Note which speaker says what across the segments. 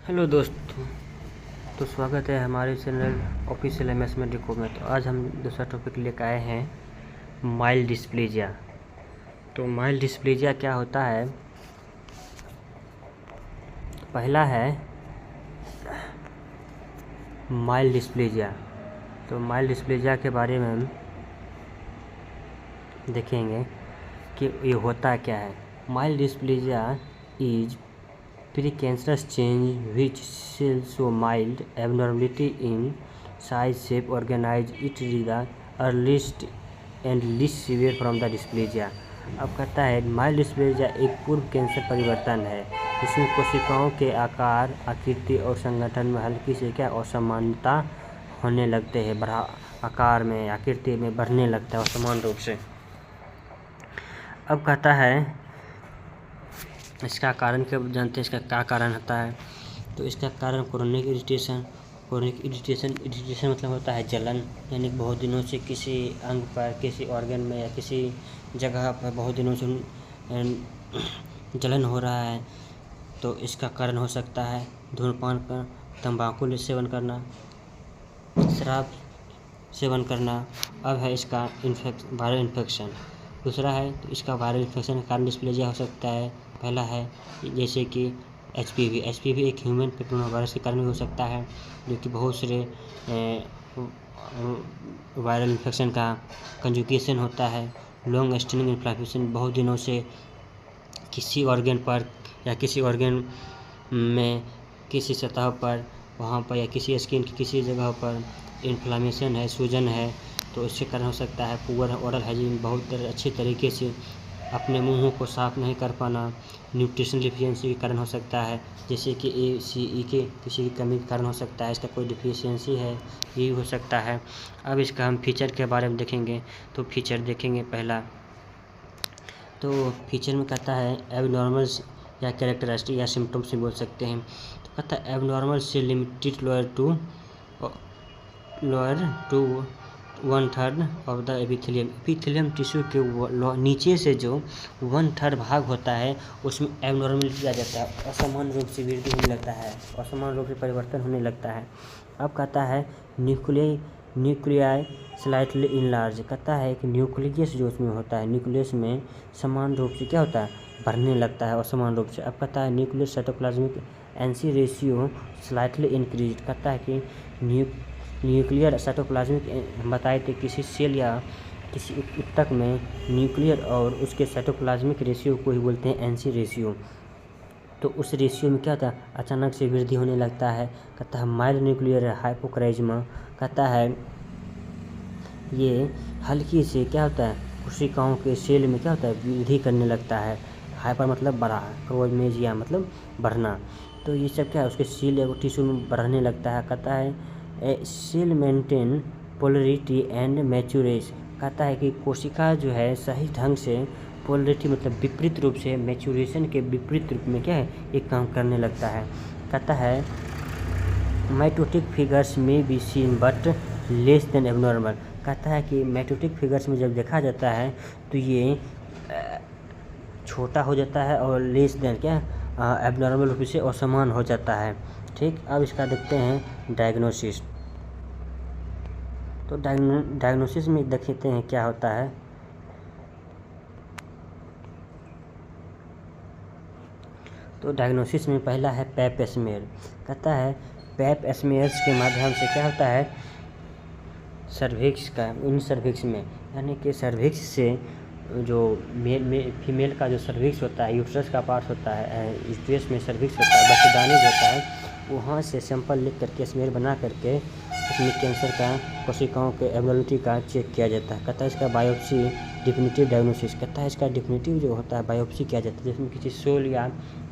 Speaker 1: Hello दोस्तों, तो स्वागत है हमारे channel official M S medico में। तो आज हम दूसरा टॉपिक लेकर आए हैं माइल्ड डिस्प्लेजिया। तो माइल्ड डिस्प्लेजिया क्या होता है? पहला है माइल्ड डिस्प्लेजिया। तो माइल्ड डिस्प्लेजिया के बारे में हम देखेंगे कि ये होता क्या है। Mild dysplasia is precancerous change which shall show mild abnormality in size, shape, organize. It is the earliest and least severe from the dysplasia. अब कहता है माइल्ड डिस्प्लेजिया एक पूर्व कैंसर परिवर्तन है जिसमें कोशिकाओं के आकार, आकृति और संगठन में हल्की से असमानता होने लगते हैं। आकार में, आकृति में बढ़ने लगता है असमान रूप से। अब कहता है इसका कारण क्या जानते हैं? इसका क्या कारण होता है? तो इसका कारण क्रोनिक इरिटेशन मतलब होता है जलन, यानी बहुत दिनों से किसी अंग पर, किसी ऑर्गन में या किसी जगह पर बहुत दिनों से जलन हो रहा है, तो इसका कारण हो सकता है धूम्रपान का, तंबाकू सेवन करना, शराब सेवन करना। अब है इसका वायरल इन्फेक्शन। दूसरा है तो इसका वायरल इन्फेक्शन का कारण डिस्प्लेजिया हो सकता है। पहला है जैसे कि एचपीवी एक ह्यूमन पेपिलोमा वायरस के कारण भी हो सकता है, जो कि बहुत सारे वायरल इन्फेक्शन का कंजुगेशन होता है। लॉन्ग स्टैंडिंग इन्फ्लेमेशन, बहुत दिनों से किसी ऑर्गन पर या किसी ऑर्गन में किसी सतह पर, वहाँ पर या किसी स्किन की किसी जगह पर इन्फ्लेमेशन है, सूजन है, तो इसके कारण हो सकता है। पुअर ओरल हाइजीन, बहुत अच्छे तरीके से अपने मुंह को साफ नहीं कर पाना। न्यूट्रिशन डिफिशियंसी के कारण हो सकता है, जैसे कि ACE के किसी की कमी के कारण हो सकता है। इसका कोई डिफिशियंसी है, ये हो सकता है। अब इसका हम फीचर के बारे में देखेंगे। तो फीचर देखेंगे पहला, तो फीचर में कहता है एबनॉर्मल या कैरेक्टरिस्टिक या सिम्टम्स भी बोल सकते हैं। तो कहता है एबनॉर्मल से limited lower to 1/3 of the epithelium tissue के नीचे से जो 1/3 भाग होता है उसमें एबनॉर्मलिटी आ जाता है, असमान रूप से वृद्धि होने लगता है, असमान रूप से परिवर्तन होने लगता है। अब कहता है न्यूक्लियाई स्लाइटली इनलार्ज। कहता है कि न्यूक्लियस जो उसमें होता है, न्यूक्लियस में समान रूप से क्या होता है, बढ़ने लगता है असमान रूप से। अब कहता है nuclear cytoplasmic NC ratio slightly increase. कहता है कि न्यूक्लियर साइटोप्लाज्मिक, हम बताए थे किसी सेल या किसी ऊतक में न्यूक्लियर और उसके साइटोप्लाज्मिक रेशियो को ही बोलते हैं एनसी रेशियो। तो उस रेशियो में क्या होता है, अचानक से वृद्धि होने लगता है। कहता है माइल्ड न्यूक्लियर हाइपोक्राइज्मा। कहता है ये हल्की से क्या होता है, कोशिकाओं के सेल में क्या होता है, वृद्धि करने लगता है। हाइपर मतलब बड़ा, क्रोमेजिया मतलब बढ़ना। तो ये सब क्या है, उसके सेल या टिश्यू में बढ़ने लगता है। कहता है सेल मेंटेन पोलरिटी एंड मैच्योरेज। कहता है कि कोशिका जो है सही ढंग से पोलरिटी मतलब विपरीत रूप से, मैच्योरेशन के विपरीत रूप में क्या है, एक काम करने लगता है। कहता है माइटोटिक फिगर्स में be seen but less than abnormal. कहता है कि माइटोटिक फिगर्स में जब देखा जाता है तो ये छोटा हो जाता है और लेस देन क्या एबनॉर्मल रूप से असमान हो जाता है। ठीक, अब इसका देखते हैं डायग्नोसिस। तो डायग्नोसिस में देखते हैं क्या होता है। तो डायग्नोसिस में पहला है पैप स्मेयर। कहता है पैप स्मेयर्स के माध्यम से क्या होता है, सर्विक्स का, इन सर्विक्स में, यानी कि सर्विक्स से जो फीमेल का जो सर्विक्स होता है, यूट्रस का पार्ट होता है, यूट्रस में सर्विक्स होता है, बच्चेदानी होता है, वहाँ से सैंपल लिख करके स्मेयर बना करके उसमें कैंसर का, कोशिकाओं के एबनॉर्मलिटी का चेक किया जाता है। कहता है इसका बायोप्सी डिफिनेटिव डायग्नोसिस। कहता है इसका डिफिनेटिव जो होता है बायोप्सी किया जाता है, जिसमें किसी सोल या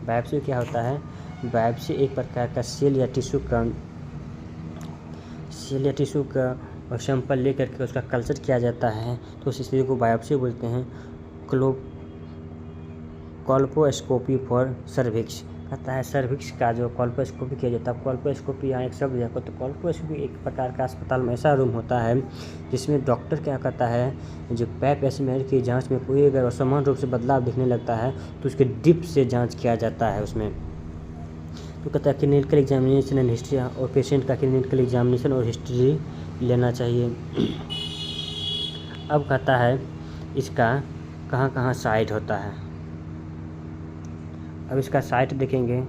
Speaker 1: बायोप्सी क्या होता है, बायोप्सी एक प्रकार का सेल या टिश्यू का सैंपल ले करके उसका कल्चर किया जाता है, तो उस स्थिति को बायोप्सी बोलते हैं। Colposcopy for cervix. कहता है सर्विक्स का जो कॉल्पोस्कोपी किया जाता है। कॉल्पोस्कोपी यहाँ एक शब्द है। तो कॉल्पोस्कोपी एक प्रकार का अस्पताल में ऐसा रूम होता है जिसमें डॉक्टर क्या करता है, जो पैप स्मेयर की जांच में कोई अगर असमान रूप से बदलाव दिखने लगता है तो उसके डिप से जांच किया जाता है उसमें। तो कहता है क्लिनिकल एग्जामिनेशन एंड हिस्ट्री, और पेशेंट का क्लिनिकल एग्जामिनेशन और हिस्ट्री लेना चाहिए। अब कहता है इसका कहाँ कहाँ साइट होता है। अब इसका साइट देखेंगे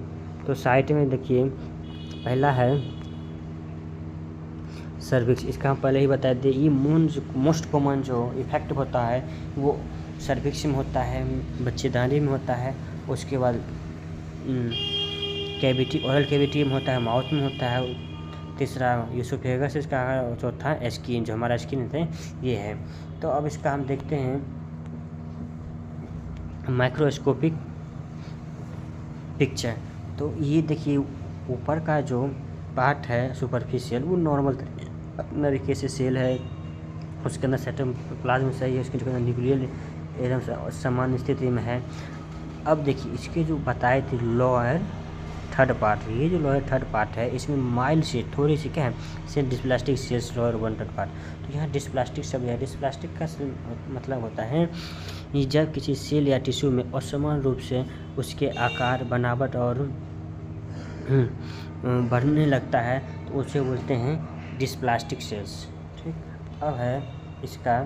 Speaker 1: तो साइट में देखिए पहला है सर्विक्स। इसका हम पहले ही बता दिए, ये मोस्ट कॉमन जो इफेक्ट होता है वो सर्विक्स में होता है, बच्चेदानी में होता है, उसके बाद कैविटी, ओरल कैविटी में होता है, माउथ में होता है, तीसरा यूसोफेगस, इसका चौथा स्किन, जो हमारा स्किन है ये है। तो अब इसका हम देखते हैं माइक्रोस्कोपिक पिक्चर। तो ये देखिए ऊपर का जो पार्ट है सुपरफिशियल वो नॉर्मल तरीके से सेल है, उसके अंदर साइटोप्लाज्म सही है, उसके अंदर न्यूक्लियर एकदम सामान्य स्थिति में है। अब देखिए इसके जो बताए थे लोअर थर्ड पार्ट, ये जो लोअर थर्ड पार्ट है इसमें माइल्ड से थोड़ी सी क्या है cell dysplastic cells lower one third part. तो यहाँ डिस्प्लास्टिक शब्द है, डिस्प्लास्टिक का मतलब होता है ये जब किसी सेल या टिश्यू में असमान रूप से उसके आकार, बनावट और बढ़ने लगता है तो उसे बोलते हैं डिस्प्लास्टिक सेल्स। ठीक, अब है इसका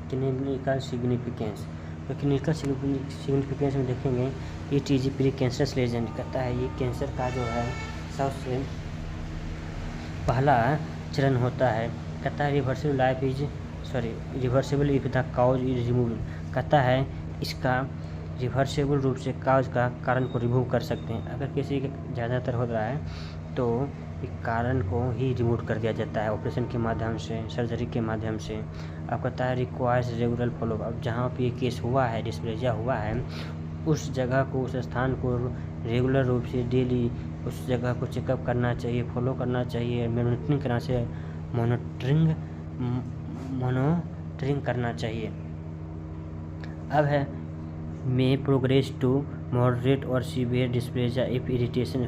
Speaker 1: क्लिनिकल सिग्निफिकेंस। तो क्लिनिकल सिग्निफिकेंस में देखेंगे ये टीजी प्री कैंसरस लेजेंड कहता है ये कैंसर का जो है सबसे पहला चरण होता है। कहता है reversible if the cause is remove. कहता है इसका रिवर्सिबल रूप से काउज का कारण को रिमूव कर सकते हैं। अगर किसी का ज़्यादातर हो रहा है तो एक कारण को ही रिमूव कर दिया जाता है ऑपरेशन के माध्यम से, सर्जरी के माध्यम से। अब कहता है रिक्वायर्स रेगुलर फॉलो। अब जहाँ पे ये केस हुआ है, डिस्प्लेजिया हुआ है, उस जगह को, उस स्थान को रेगुलर रूप से डेली उस जगह को चेकअप करना चाहिए, फॉलो करना चाहिए, मॉनिटरिंग करना चाहिए, मॉनिटरिंग करना चाहिए। अब है मे प्रोग्रेस टू मॉडरेट और severe dysplasia if irritation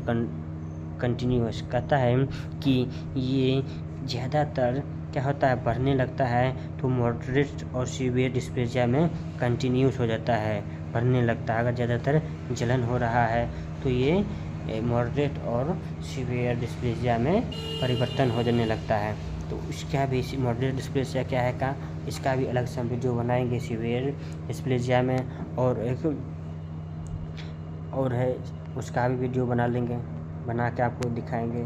Speaker 1: continuous. कहता है कि ये ज़्यादातर क्या होता है बढ़ने लगता है तो मॉडरेट और सीवियर डिस्प्लेजिया में कंटिन्यूस हो जाता है, बढ़ने लगता है। अगर ज़्यादातर जलन हो रहा है तो ये मॉडरेट और सीवियर डिस्प्लेजिया में परिवर्तन हो जाने लगता है। तो इसका भी मॉडरेट डिस्प्लेजिया क्या है का इसका भी अलग से हम वीडियो बनाएंगे सीवियर डिस्प्लेजिया में, और एक और है उसका भी वीडियो बना के आपको दिखाएंगे।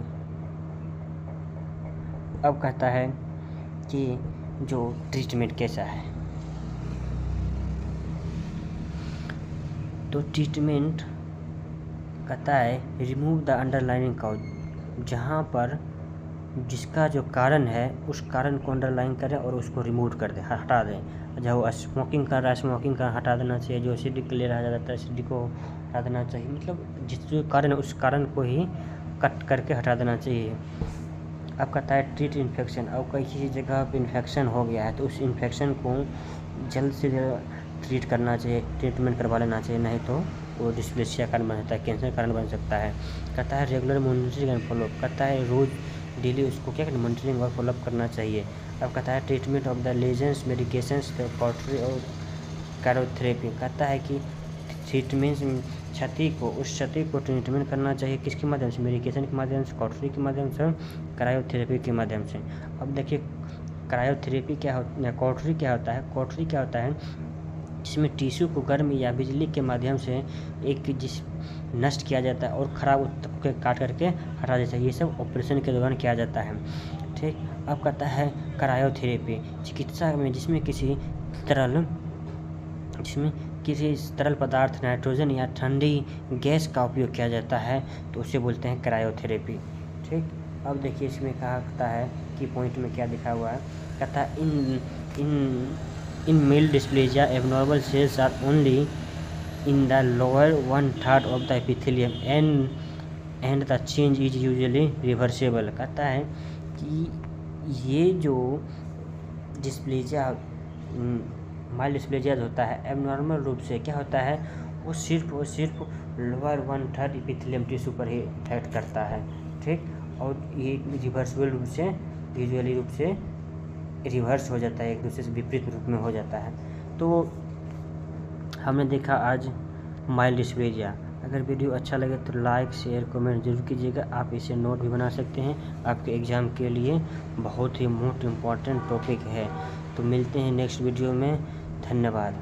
Speaker 1: अब कहता है कि जो ट्रीटमेंट कैसा है, तो ट्रीटमेंट कहता है रिमूव द अंडरलाइनिंग काउज। जहाँ पर जिसका जो कारण है उस कारण को अंडरलाइन करें और उसको रिमूव कर दें, हटा दें। जो स्मोकिंग कर रहा है स्मोकिंग का हटा देना चाहिए, जो एसिडिक ले रहा जाता है एसिडिक को हटा देना चाहिए। मतलब जिस जो कारण है उस कारण को ही कट करके हटा देना चाहिए। अब कहता है ट्रीट इन्फेक्शन। अब किसी जगह पे इन्फेक्शन हो गया है तो उस इन्फेक्शन को जल्द से जल्द ट्रीट करना चाहिए, ट्रीटमेंट करवा लेना चाहिए, नहीं तो वो डिस्प्लेसिया कारण बन सकता है, कैंसर कारण बन सकता है। कहता है रेगुलर मॉनिटरिंग एंड फॉलोअप। कहता है रोज़ डेली उसको क्या करना, मॉनिटरिंग और फॉलोअप करना चाहिए। अब कहता है treatment of the lesions, medications, cautery और क्रायोथेरेपी। कहता है कि ट्रीटमेंट क्षति को, उस क्षति को ट्रीटमेंट करना चाहिए किसके माध्यम से, मेडिकेशन के माध्यम से, कॉटरी के माध्यम से, क्रायोथेरेपी के माध्यम से। अब देखिए क्रायोथेरेपी क्या होता है, कॉटरी क्या होता है। कॉटरी क्या होता है जिसमें टिश्यू को गर्म या बिजली के माध्यम से नष्ट किया जाता है और ख़राब ऊतक के काट करके हटा देता है। ये सब ऑपरेशन के दौरान किया जाता है। ठीक, अब कहता है क्रायोथेरेपी चिकित्सा में जिसमें किसी तरल पदार्थ, नाइट्रोजन या ठंडी गैस का उपयोग किया जाता है तो उसे बोलते हैं क्रायोथेरेपी। ठीक, अब देखिए इसमें कहा होता है कि पॉइंट में क्या लिखा हुआ है। कहता है in male dysplasia abnormal cells are only in the lower 1/3 of the epithelium and the change is usually reversible। कहता है कि ये जो डिस्प्लेजिया माइल्ड डिस्प्लेजिया होता है एबनॉर्मल रूप से क्या होता है वो सिर्फ लोअर 1/3 एपिथेलियम टिश्यू पर ही इफेक्ट करता है। ठीक, और ये रिवर्सिबल रूप से यूजुअली रूप से रिवर्स हो जाता है, एक दूसरे से विपरीत रूप में हो जाता है। तो हमने देखा आज माइल्ड डिस्प्लेजिया। अगर वीडियो अच्छा लगे तो लाइक शेयर कमेंट जरूर कीजिएगा। आप इसे नोट भी बना सकते हैं, आपके एग्ज़ाम के लिए बहुत ही मोस्ट इम्पॉर्टेंट टॉपिक है। तो मिलते हैं नेक्स्ट वीडियो में। धन्यवाद।